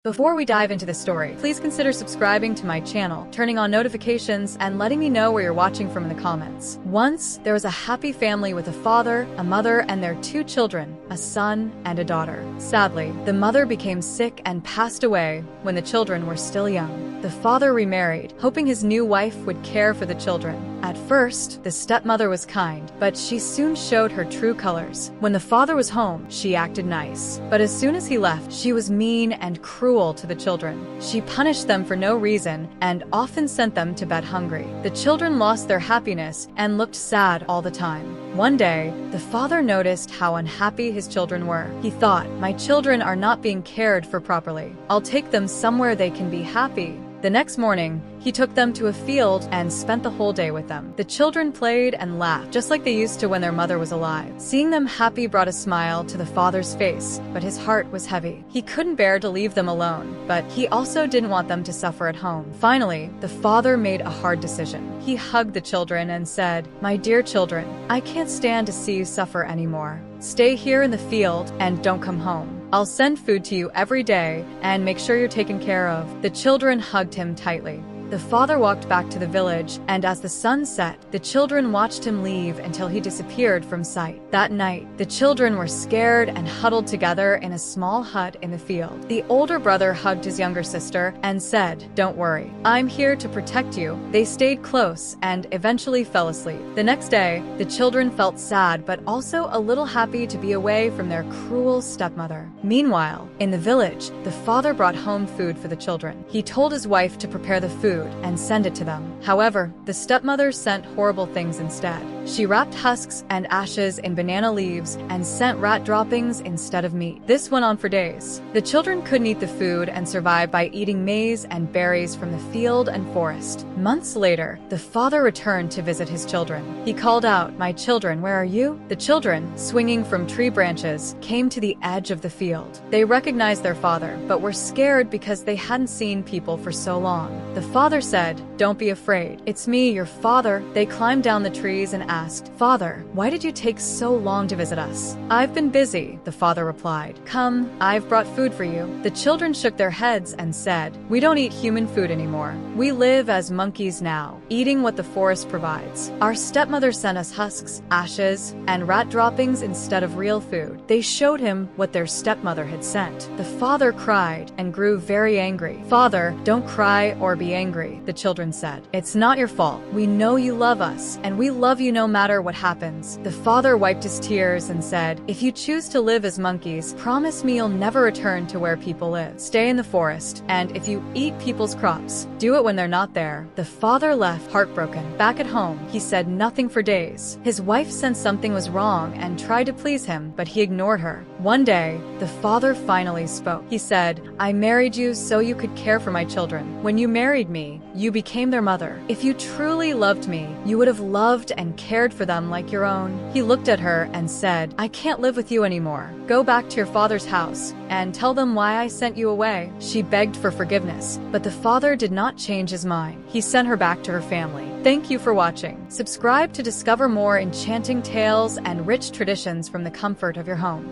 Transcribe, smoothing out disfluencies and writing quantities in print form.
Before we dive into the story, please consider subscribing to my channel, turning on notifications, and letting me know where you're watching from in the comments. Once, there was a happy family with a father, a mother, and their two children, a son and a daughter. Sadly, the mother became sick and passed away when the children were still young. The father remarried, hoping his new wife would care for the children. At first, the stepmother was kind, but she soon showed her true colors. When the father was home, she acted nice. But as soon as he left, she was mean and cruel to the children. She punished them for no reason and often sent them to bed hungry. The children lost their happiness and looked sad all the time. One day, the father noticed how unhappy his children were. He thought, "My children are not being cared for properly. I'll take them somewhere they can be happy." The next morning, he took them to a field and spent the whole day with them. The children played and laughed, just like they used to when their mother was alive. Seeing them happy brought a smile to the father's face, but his heart was heavy. He couldn't bear to leave them alone, but he also didn't want them to suffer at home. Finally, the father made a hard decision. He hugged the children and said, "My dear children, I can't stand to see you suffer anymore. Stay here in the field and don't come home. I'll send food to you every day and make sure you're taken care of." The children hugged him tightly. The father walked back to the village, and as the sun set, the children watched him leave until he disappeared from sight. That night, the children were scared and huddled together in a small hut in the field. The older brother hugged his younger sister and said, "Don't worry, I'm here to protect you." They stayed close and eventually fell asleep. The next day, the children felt sad but also a little happy to be away from their cruel stepmother. Meanwhile, in the village, the father brought home food for the children. He told his wife to prepare the food and send it to them. However, the stepmother sent horrible things instead. She wrapped husks and ashes in banana leaves and sent rat droppings instead of meat. This went on for days. The children couldn't eat the food and survived by eating maize and berries from the field and forest. Months later, the father returned to visit his children. He called out, "My children, where are you?" The children, swinging from tree branches, came to the edge of the field. They recognized their father, but were scared because they hadn't seen people for so long. The father said, "Don't be afraid. It's me, your father." They climbed down the trees and asked, "Father, why did you take so long to visit us?" "I've been busy," the father replied. "Come, I've brought food for you." The children shook their heads and said, "We don't eat human food anymore. We live as monkeys now, eating what the forest provides. Our stepmother sent us husks, ashes, and rat droppings instead of real food." They showed him what their stepmother had sent. The father cried and grew very angry. "Father, don't cry or be angry," the children said. "It's not your fault. We know you love us, and we love you no matter what happens." The father wiped his tears and said, "If you choose to live as monkeys, promise me you'll never return to where people live. Stay in the forest, and if you eat people's crops, do it when they're not there." The father left, heartbroken. Back at home, he said nothing for days. His wife sensed something was wrong and tried to please him, but he ignored her. One day, the father finally spoke. He said, "I married you so you could care for my children. When you married me, you became their mother. If you truly loved me, you would have loved and cared for them like your own." He looked at her and said, "I can't live with you anymore. Go back to your father's house and tell them why I sent you away." She begged for forgiveness, but the father did not change his mind. He sent her back to her family. Thank you for watching. Subscribe to discover more enchanting tales and rich traditions from the comfort of your home.